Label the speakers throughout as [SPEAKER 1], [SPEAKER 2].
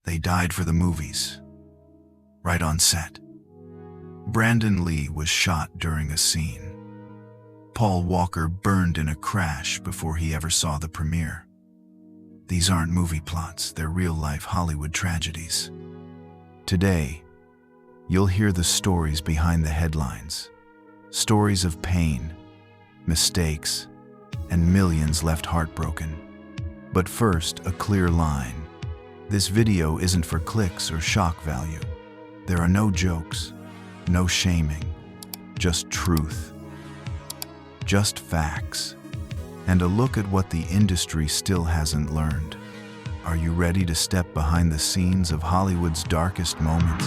[SPEAKER 1] They died for the movies, right on set. Brandon Lee was shot during a scene. Paul Walker burned in a crash before he ever saw the premiere. These aren't movie plots, they're real-life Hollywood tragedies. Today, you'll hear the stories behind the headlines. Stories of pain, mistakes, and millions left heartbroken. But first, a clear line. This video isn't for clicks or shock value. There are no jokes, no shaming, just truth. Just facts. And a look at what the industry still hasn't learned. Are you ready to step behind the scenes of Hollywood's darkest moments?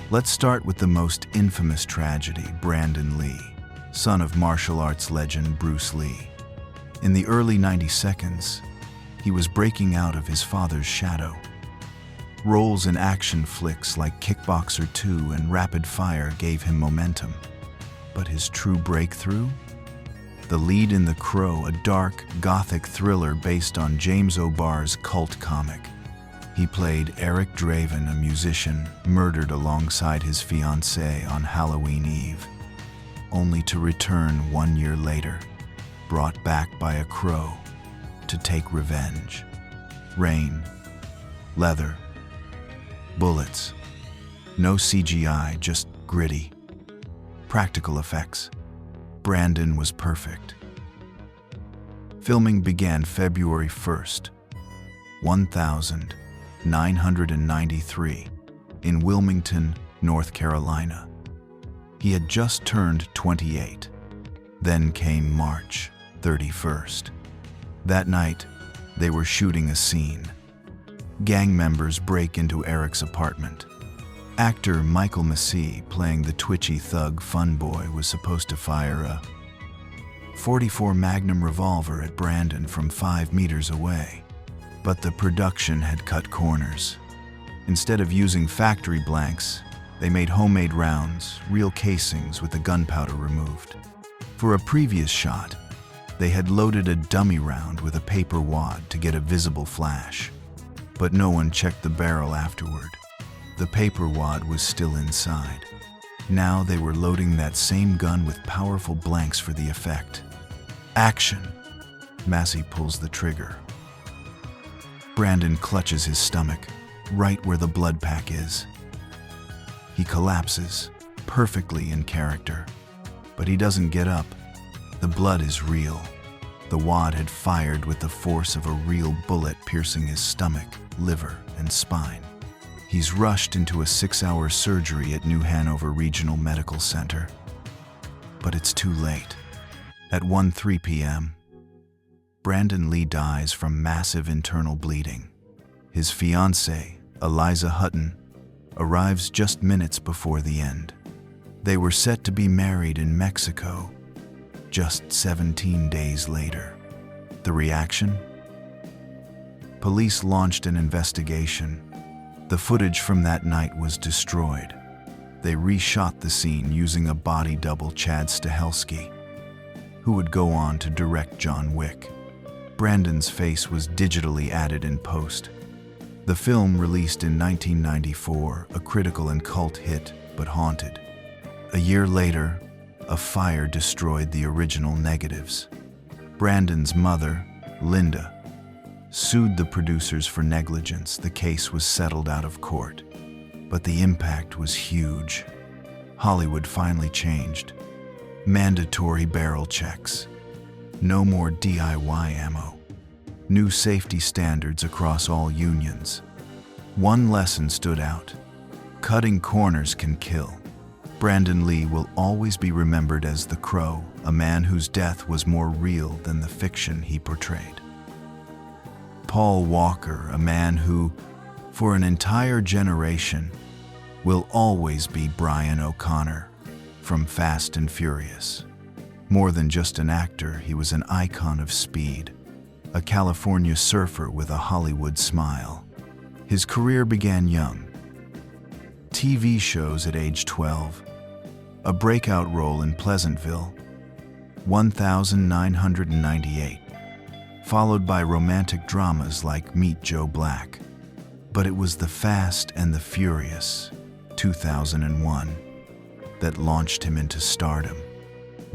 [SPEAKER 1] Let's start with the most infamous tragedy, Brandon Lee, son of martial arts legend Bruce Lee. In the early 90s, he was breaking out of his father's shadow. Roles in action flicks like Kickboxer 2 and Rapid Fire gave him momentum. But his true breakthrough? The lead in The Crow, a dark, gothic thriller based on James O'Barr's cult comic. He played Eric Draven, a musician murdered alongside his fiancée on Halloween Eve, only to return 1 year later, brought back by a crow to take revenge. Rain, leather, bullets. No CGI, just gritty. Practical effects. Brandon was perfect. Filming began February 1st, 1993, in Wilmington, North Carolina. He had just turned 28. Then came March 31st. That night, they were shooting a scene. Gang members break into Eric's apartment. Actor Michael Massey, playing the twitchy thug Fun Boy, was supposed to fire a .44 Magnum revolver at Brandon from 5 meters away. But the production had cut corners. Instead of using factory blanks, they made homemade rounds, real casings with the gunpowder removed. For a previous shot, they had loaded a dummy round with a paper wad to get a visible flash. But no one checked the barrel afterward. The paper wad was still inside. Now they were loading that same gun with powerful blanks for the effect. Action! Massey pulls the trigger. Brandon clutches his stomach, right where the blood pack is. He collapses, perfectly in character. But he doesn't get up. The blood is real. The wad had fired with the force of a real bullet, piercing his stomach, liver, and spine. He's rushed into a 6-hour surgery at New Hanover Regional Medical Center. But it's too late. At 1:03 p.m., Brandon Lee dies from massive internal bleeding. His fiancée, Eliza Hutton, arrives just minutes before the end. They were set to be married in Mexico just 17 days later. The reaction? Police launched an investigation. The footage from that night was destroyed. They reshot the scene using a body double, Chad Stahelski, who would go on to direct John Wick. Brandon's face was digitally added in post. The film, released in 1994, a critical and cult hit, but haunted. A year later, a fire destroyed the original negatives. Brandon's mother, Linda, sued the producers for negligence. The case was settled out of court. But the impact was huge. Hollywood finally changed. Mandatory barrel checks. No more DIY ammo. New safety standards across all unions. One lesson stood out. Cutting corners can kill. Brandon Lee will always be remembered as the Crow, a man whose death was more real than the fiction he portrayed. Paul Walker, a man who, for an entire generation, will always be Brian O'Connor from Fast and Furious. More than just an actor, he was an icon of speed, a California surfer with a Hollywood smile. His career began young. TV shows at age 12, a breakout role in Pleasantville, 1998, followed by romantic dramas like Meet Joe Black. But it was The Fast and the Furious, 2001, that launched him into stardom.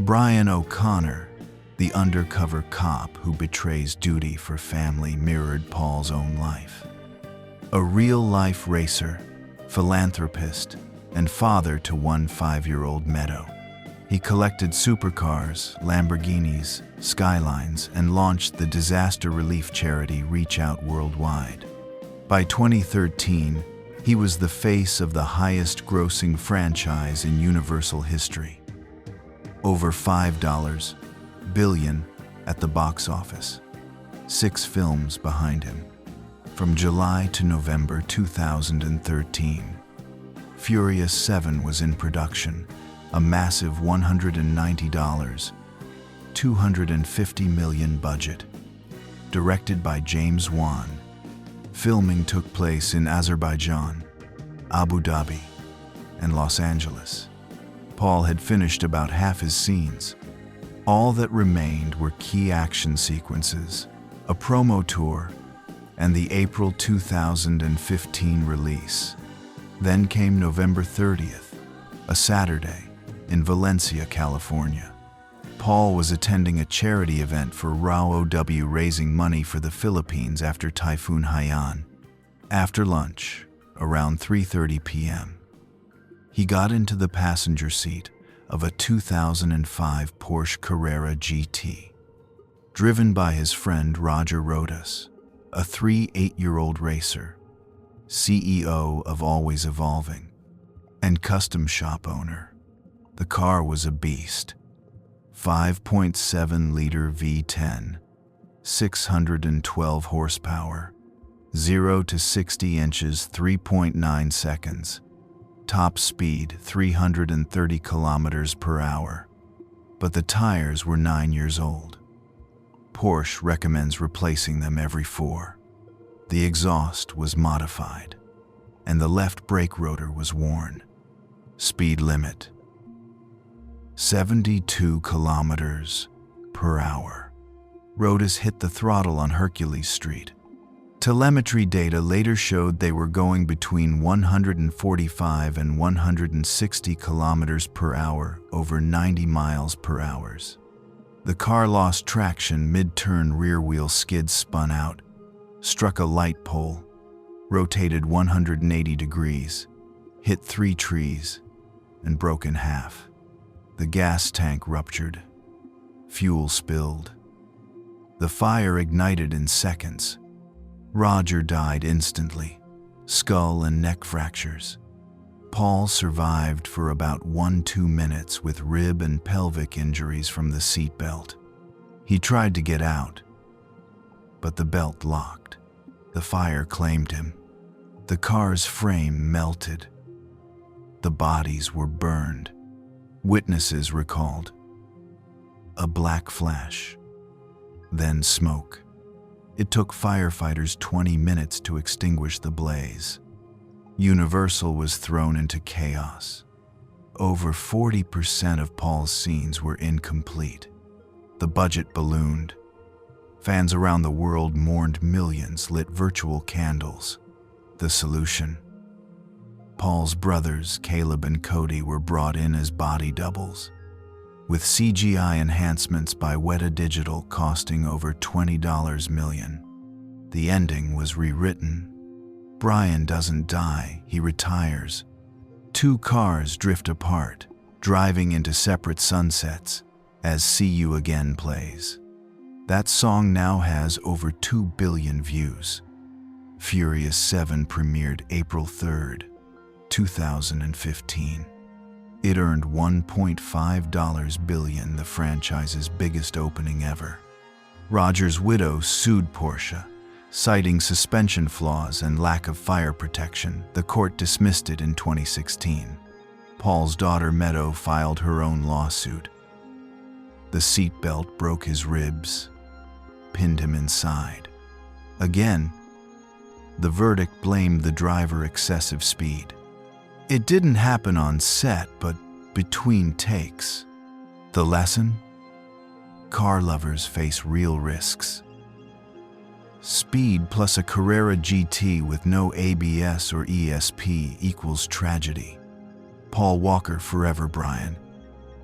[SPEAKER 1] Brian O'Connor, the undercover cop who betrays duty for family, mirrored Paul's own life. A real-life racer, philanthropist, and father to one 5-year-old Meadow. He collected supercars, Lamborghinis, Skylines, and launched the disaster relief charity Reach Out worldwide. By 2013, he was the face of the highest-grossing franchise in Universal history. Over $5 billion at the box office. 6 films behind him. From July to November 2013, Furious 7 was in production, a massive $190, $250 million budget. Directed by James Wan, filming took place in Azerbaijan, Abu Dhabi, and Los Angeles. Paul had finished about half his scenes. All that remained were key action sequences, a promo tour, and the April 2015 release. Then came November 30th, a Saturday, in Valencia, California. Paul was attending a charity event for RAOW, raising money for the Philippines after Typhoon Haiyan. After lunch, around 3:30 p.m., he got into the passenger seat of a 2005 Porsche Carrera GT, driven by his friend Roger Rodas, a 8-year-old racer, CEO of Always Evolving, and custom shop owner. The car was a beast. 5.7-liter V10, 612 horsepower, 0 to 60 inches 3.9 seconds, top speed 330 kilometers per hour. But the tires were 9 years old. Porsche recommends replacing them every 4. The exhaust was modified, and the left brake rotor was worn. Speed limit: 72 kilometers per hour. Rodas hit the throttle on Hercules Street. Telemetry data later showed they were going between 145 and 160 kilometers per hour over 90 miles per hour. The car lost traction mid-turn, rear wheel skid spun out, struck a light pole, rotated 180 degrees, hit 3 trees, and broke in half. The gas tank ruptured. Fuel spilled. The fire ignited in seconds. Roger died instantly, skull and neck fractures. Paul survived for about 1-2 minutes with rib and pelvic injuries from the seatbelt. He tried to get out, but the belt locked. The fire claimed him. The car's frame melted. The bodies were burned. Witnesses recalled a black flash, then smoke. It took firefighters 20 minutes to extinguish the blaze. Universal was thrown into chaos. Over 40% of Paul's scenes were incomplete. The budget ballooned. Fans around the world mourned. Millions lit virtual candles. The solution: Paul's brothers, Caleb and Cody, were brought in as body doubles, with CGI enhancements by Weta Digital costing over $20 million. The ending was rewritten. Brian doesn't die, he retires. 2 cars drift apart, driving into separate sunsets, as See You Again plays. That song now has over 2 billion views. Furious 7 premiered April 3rd, 2015. It earned $1.5 billion, the franchise's biggest opening ever. Roger's widow sued Porsche, citing suspension flaws and lack of fire protection. The court dismissed it in 2016. Paul's daughter Meadow filed her own lawsuit. The seatbelt broke his ribs, pinned him inside. Again, the verdict blamed the driver excessive speed. It didn't happen on set, but between takes. The lesson? Car lovers face real risks. Speed plus a Carrera GT with no ABS or ESP equals tragedy. Paul Walker Forever Brian.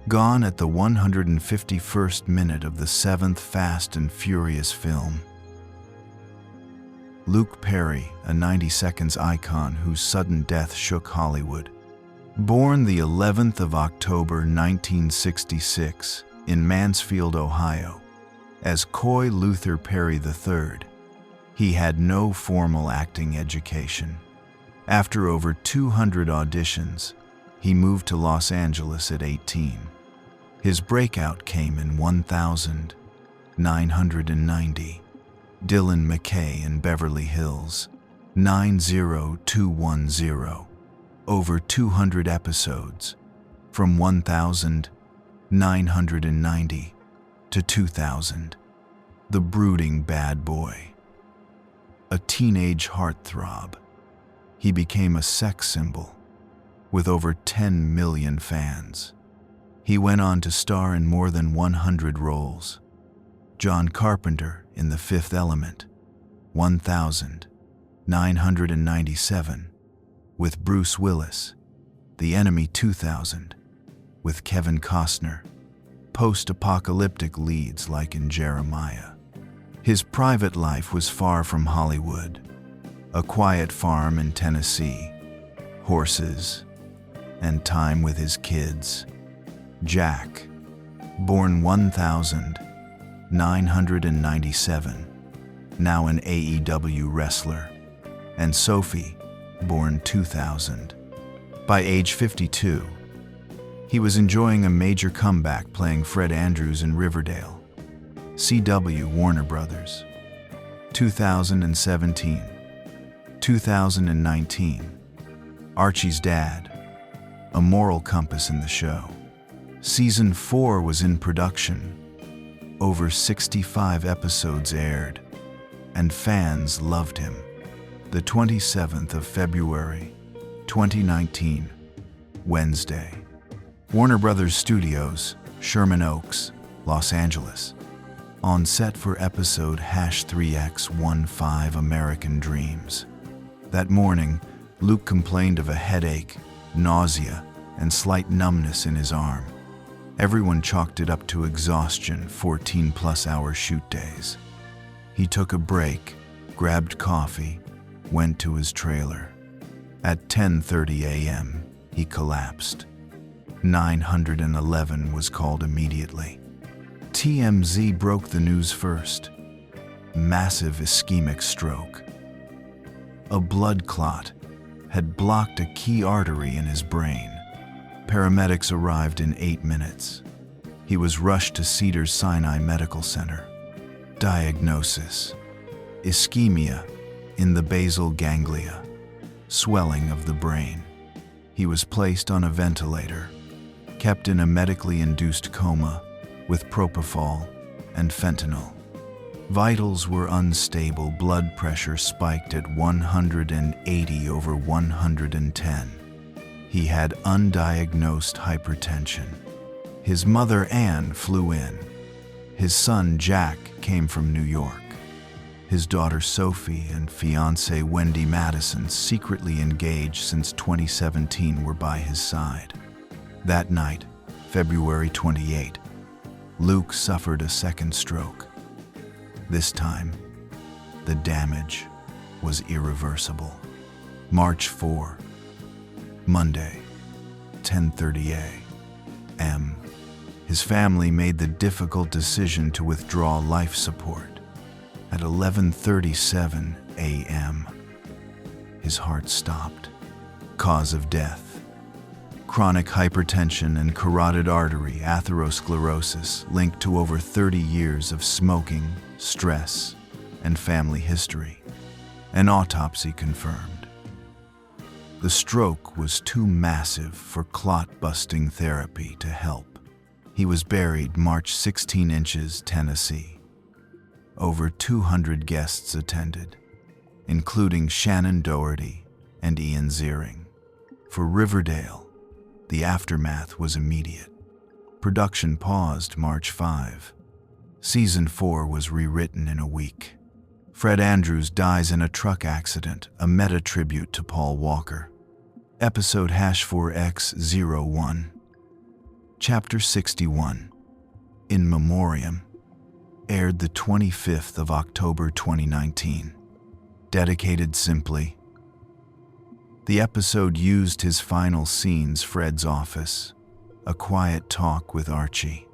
[SPEAKER 1] Gone at the 151st minute of the 7th Fast and Furious film. Luke Perry, a 90 seconds icon whose sudden death shook Hollywood. Born the 11th of October 1966 in Mansfield, Ohio, as Coy Luther Perry III, he had no formal acting education. After over 200 auditions, he moved to Los Angeles at 18. His breakout came in 1990. Dylan McKay in Beverly Hills, 90210. Over 200 episodes, from 1990 to 2000. The brooding bad boy. A teenage heartthrob, he became a sex symbol with over 10 million fans. He went on to star in more than 100 roles. John Carpenter in The Fifth Element, 1997, with Bruce Willis. The Enemy 2000, with Kevin Costner. Post-apocalyptic leads like in Jeremiah. His private life was far from Hollywood. A quiet farm in Tennessee, horses, and time with his kids. Jack, born 1997, now an AEW wrestler, and Sophie, born 2000. By age 52, he was enjoying a major comeback playing Fred Andrews in Riverdale. CW Warner Brothers. 2017. 2019. Archie's Dad. A moral compass in the show. Season 4 was in production. Over 65 episodes aired, and fans loved him. The 27th of February, 2019, Wednesday. Warner Brothers Studios, Sherman Oaks, Los Angeles. On set for episode #3X15 American Dreams. That morning, Luke complained of a headache, nausea, and slight numbness in his arm. Everyone chalked it up to exhaustion 14-plus-hour shoot days. He took a break, grabbed coffee, went to his trailer. At 10:30 a.m., he collapsed. 911 was called immediately. TMZ broke the news first. Massive ischemic stroke. A blood clot had blocked a key artery in his brain. Paramedics arrived in 8 minutes. He was rushed to Cedars-Sinai Medical Center. Diagnosis: ischemia in the basal ganglia, swelling of the brain. He was placed on a ventilator, kept in a medically induced coma with propofol and fentanyl. Vitals were unstable, blood pressure spiked at 180/110. He had undiagnosed hypertension. His mother, Anne, flew in. His son, Jack, came from New York. His daughter, Sophie, and fiancée, Wendy Madison, secretly engaged since 2017, were by his side. That night, February 28, Luke suffered a second stroke. This time, the damage was irreversible. March 4, Monday, 10:30 a.m. His family made the difficult decision to withdraw life support. At 11:37 a.m., his heart stopped. Cause of death: chronic hypertension and carotid artery atherosclerosis linked to over 30 years of smoking, stress, and family history. An autopsy confirmed. The stroke was too massive for clot-busting therapy to help. He was buried March 16 inches, Tennessee. Over 200 guests attended, including Shannon Doherty and Ian Ziering. For Riverdale, the aftermath was immediate. Production paused March 5. Season 4 was rewritten in a week. Fred Andrews dies in a truck accident, a meta-tribute to Paul Walker. Episode #4X01. Chapter 61, In Memoriam, aired the 25th of October 2019. Dedicated simply. The episode used his final scenes, Fred's office, a quiet talk with Archie.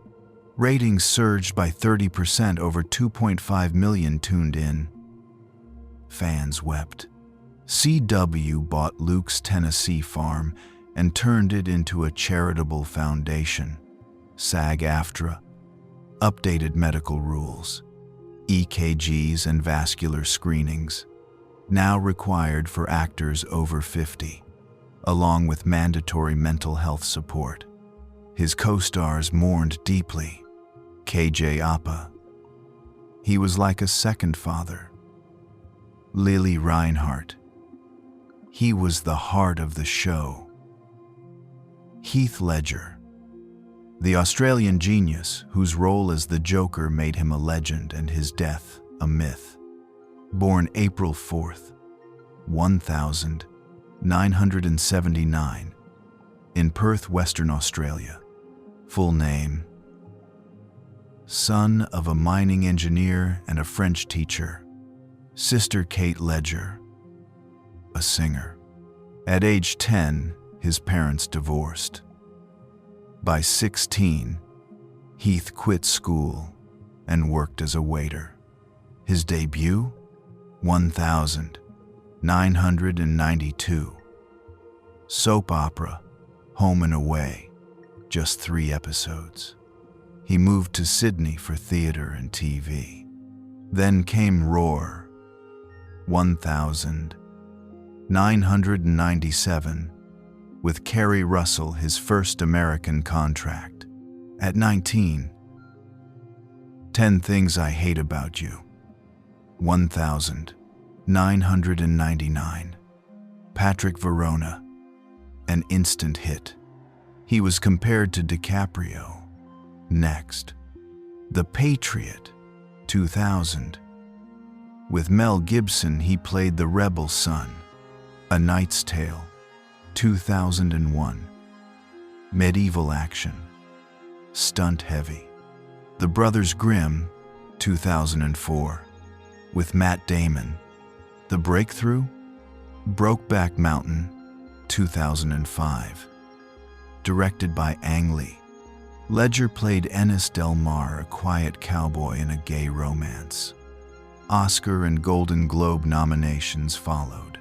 [SPEAKER 1] Ratings surged by 30%, over 2.5 million tuned in. Fans wept. CW bought Luke's Tennessee farm and turned it into a charitable foundation. SAG-AFTRA updated medical rules. EKGs and vascular screenings, now required for actors over 50, along with mandatory mental health support. His co-stars mourned deeply. KJ Apa. He was like a second father. Lily Reinhart. He was the heart of the show. Heath Ledger. The Australian genius whose role as the Joker made him a legend and his death a myth. Born April 4th, 1979, in Perth, Western Australia. Full name: son of a mining engineer and a French teacher. Sister Kate Ledger, a singer. At age 10, his parents divorced. By 16, Heath quit school and worked as a waiter. His debut? 1992. Soap opera, Home and Away, just 3 episodes. He moved to Sydney for theater and TV. Then came Roar, 1997, with Kerry Russell, his first American contract. At 19, 10 Things I Hate About You, 1999. Patrick Verona, an instant hit. He was compared to DiCaprio. Next, The Patriot, 2000. With Mel Gibson, he played the rebel son. A Knight's Tale, 2001. Medieval action, stunt heavy. The Brothers Grimm, 2004. With Matt Damon. The Breakthrough, Brokeback Mountain, 2005. Directed by Ang Lee. Ledger played Ennis Del Mar, a quiet cowboy in a gay romance. Oscar and Golden Globe nominations followed.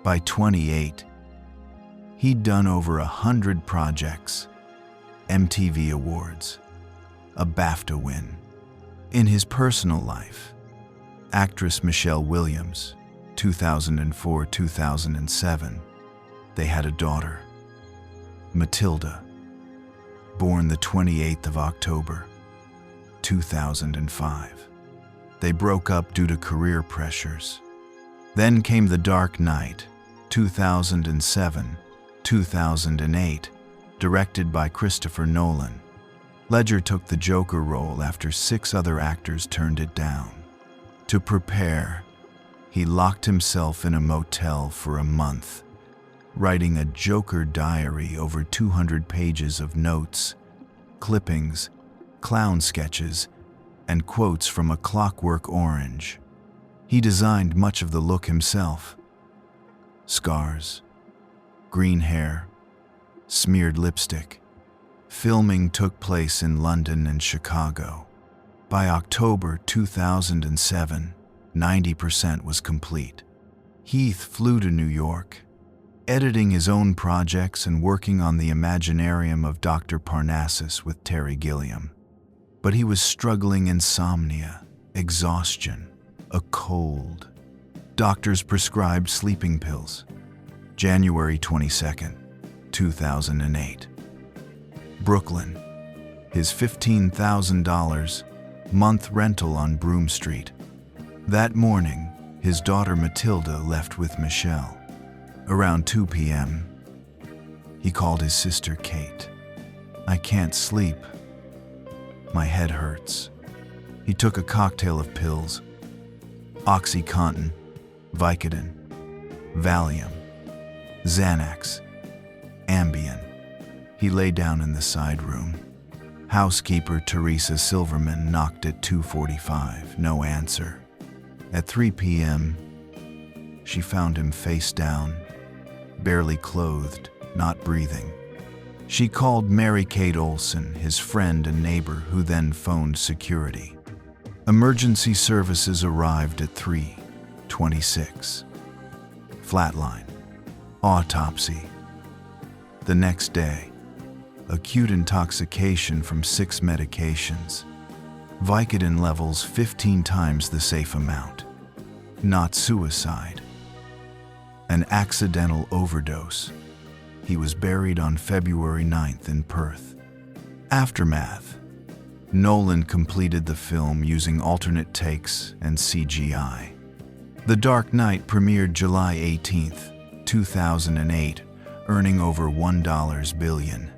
[SPEAKER 1] By 28, he'd done over 100 projects, MTV Awards, a BAFTA win. In his personal life, actress Michelle Williams, 2004-2007, they had a daughter, Matilda, born the 28th of October, 2005. They broke up due to career pressures. Then came The Dark Knight, 2007-2008, directed by Christopher Nolan. Ledger took the Joker role after 6 other actors turned it down. To prepare, he locked himself in a motel for a month, writing a Joker diary, over 200 pages of notes, clippings, clown sketches, and quotes from A Clockwork Orange. He designed much of the look himself. Scars, green hair, smeared lipstick. Filming took place in London and Chicago. By October 2007, 90% was complete. Heath flew to New York, editing his own projects and working on the Imaginarium of Dr. Parnassus with Terry Gilliam. But he was struggling insomnia, exhaustion, a cold. Doctors prescribed sleeping pills. January 22nd, 2008. Brooklyn, his $15,000 month rental on Broome Street. That morning, his daughter Matilda left with Michelle. Around 2 p.m., he called his sister Kate. "I can't sleep. My head hurts." He took a cocktail of pills. OxyContin, Vicodin, Valium, Xanax, Ambien. He lay down in the side room. Housekeeper Teresa Silverman knocked at 2:45, no answer. At 3 p.m., she found him face down, barely clothed, not breathing. She called Mary Kate Olson, his friend and neighbor, who then phoned security. Emergency services arrived at 3:26. Flatline. Autopsy. The next day, acute intoxication from 6 medications. Vicodin levels 15 times the safe amount. Not suicide. An accidental overdose. He was buried on February 9th in Perth. Aftermath. Nolan completed the film using alternate takes and CGI. The Dark Knight premiered July 18th, 2008, earning over $1 billion.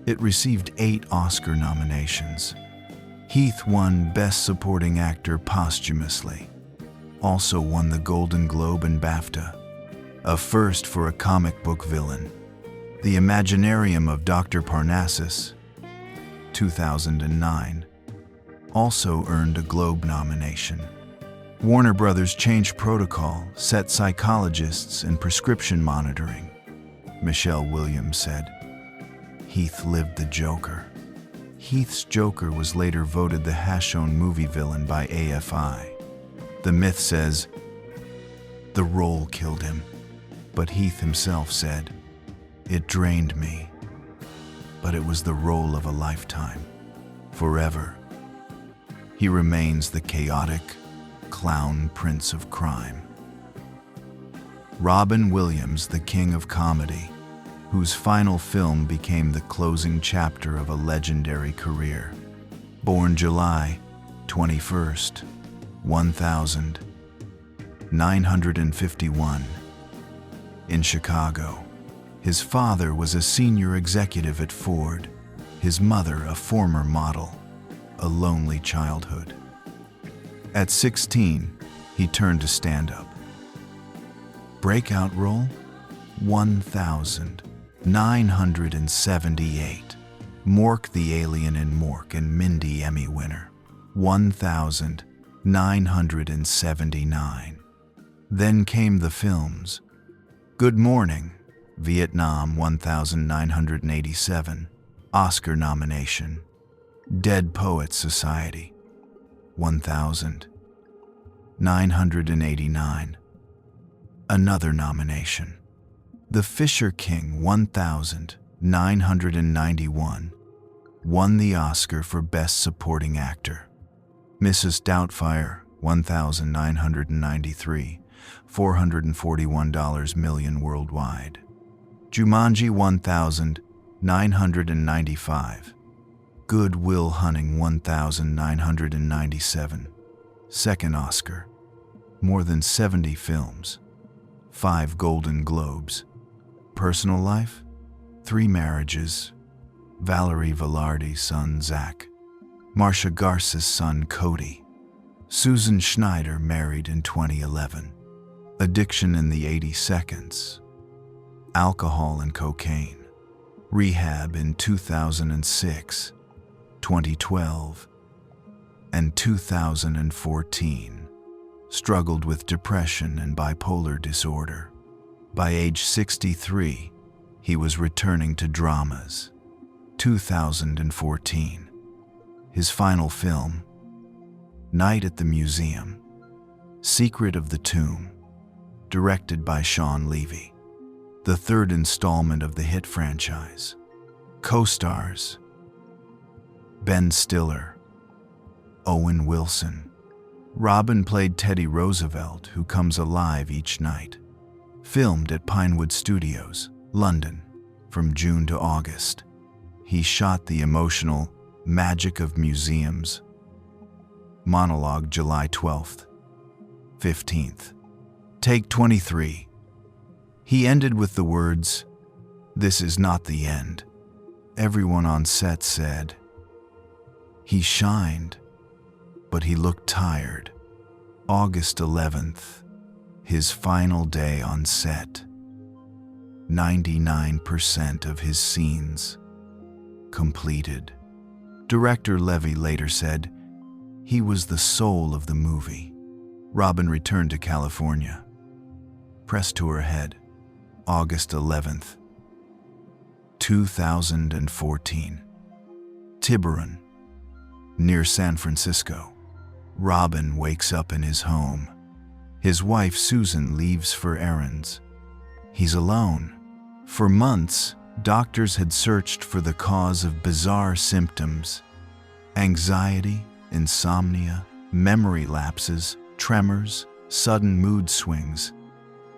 [SPEAKER 1] It received 8 Oscar nominations. Heath won Best Supporting Actor posthumously. Also won the Golden Globe and BAFTA, a first for a comic book villain. The Imaginarium of Dr. Parnassus, 2009, also earned a Globe nomination. Warner Brothers changed protocol, set psychologists and prescription monitoring. Michelle Williams said, "Heath lived the Joker." Heath's Joker was later voted the Hashone movie villain by AFI. The myth says, the role killed him, but Heath himself said, "It drained me, but it was the role of a lifetime, forever." He remains the chaotic clown prince of crime. Robin Williams, the king of comedy, whose final film became the closing chapter of a legendary career. Born July 21st, 1951, in Chicago. His father was a senior executive at Ford, his mother a former model, a lonely childhood. At 16, he turned to stand-up. Breakout role? 1,978. Mork the Alien in Mork and Mindy Emmy winner. 1,979. Then came the films. Good Morning, Vietnam, 1,987. Oscar nomination. Dead Poets Society, 1,989. Another nomination. The Fisher King, 1,991. Won the Oscar for Best Supporting Actor. Mrs. Doubtfire, 1,993. $441 million worldwide. Jumanji, 1,995. Good Will Hunting, 1,997. Second Oscar. More than 70 films. 5 Golden Globes. Personal life? 3 marriages. Valerie Velarde's son, Zach. Marcia Garza's son, Cody. Susan Schneider, married in 2011. Addiction in the 80 Seconds. Alcohol and cocaine. Rehab in 2006, 2012, and 2014. Struggled with depression and bipolar disorder. By age 63, he was returning to dramas. 2014. His final film, Night at the Museum, Secret of the Tomb, directed by Sean Levy. The 3rd installment of the hit franchise. Co-stars: Ben Stiller, Owen Wilson. Robin played Teddy Roosevelt, who comes alive each night. Filmed at Pinewood Studios, London, from June to August. He shot the emotional Magic of Museums monologue July 12th, 15th. Take 23. He ended with the words, "This is not the end." Everyone on set said, "He shined, but he looked tired." August 11th, his final day on set. 99% of his scenes completed. Director Levy later said he was the soul of the movie. Robin returned to California. Press tour ahead. August 11th, 2014. Tiburon, near San Francisco. Robin wakes up in his home. His wife Susan leaves for errands. He's alone. For months, doctors had searched for the cause of bizarre symptoms: anxiety, insomnia, memory lapses, tremors, sudden mood swings.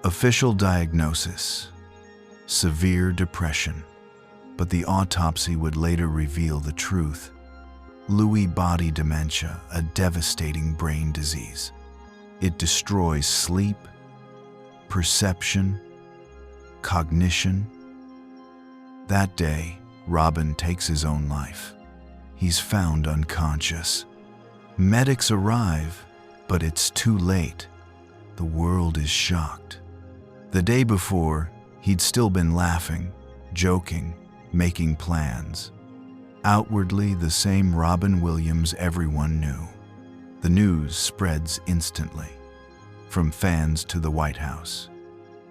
[SPEAKER 1] Official diagnosis: severe depression. But the autopsy would later reveal the truth. Lewy body dementia, a devastating brain disease. It destroys sleep, perception, cognition. That day, Robin takes his own life. He's found unconscious. Medics arrive, but it's too late. The world is shocked. The day before, he'd still been laughing, joking, making plans. Outwardly, the same Robin Williams everyone knew. The news spreads instantly, from fans to the White House.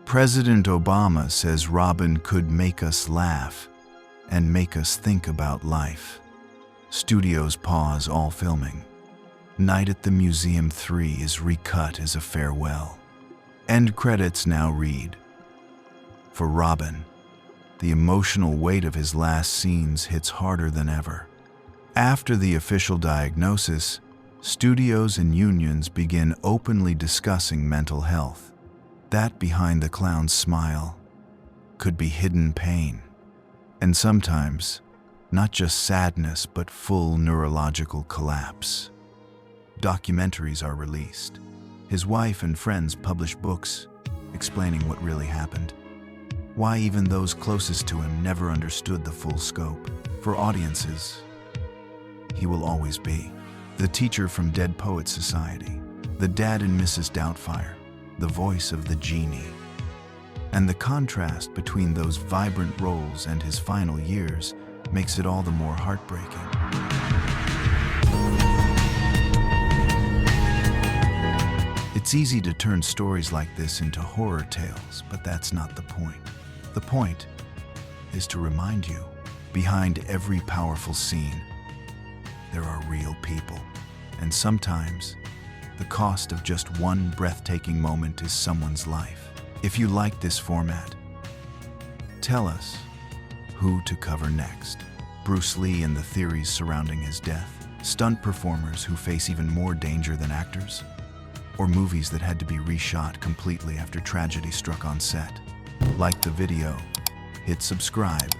[SPEAKER 1] President Obama says Robin could make us laugh and make us think about life. Studios pause all filming. Night at the Museum 3 is recut as a farewell. End credits now read. For Robin, the emotional weight of his last scenes hits harder than ever. After the official diagnosis, studios and unions begin openly discussing mental health. That behind the clown's smile could be hidden pain, and sometimes not just sadness but full neurological collapse. Documentaries are released. His wife and friends publish books explaining what really happened. Why even those closest to him never understood the full scope. For audiences, he will always be the teacher from Dead Poets Society, the dad in Mrs. Doubtfire, the voice of the genie. And the contrast between those vibrant roles and his final years makes it all the more heartbreaking. It's easy to turn stories like this into horror tales, but that's not the point. The point is to remind you, behind every powerful scene, there are real people. And sometimes, the cost of just one breathtaking moment is someone's life. If you like this format, tell us who to cover next. Bruce Lee and the theories surrounding his death, stunt performers who face even more danger than actors, or movies that had to be reshot completely after tragedy struck on set. Like the video, hit subscribe,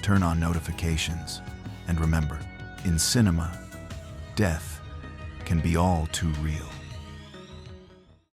[SPEAKER 1] turn on notifications, and remember, in cinema, death can be all too real.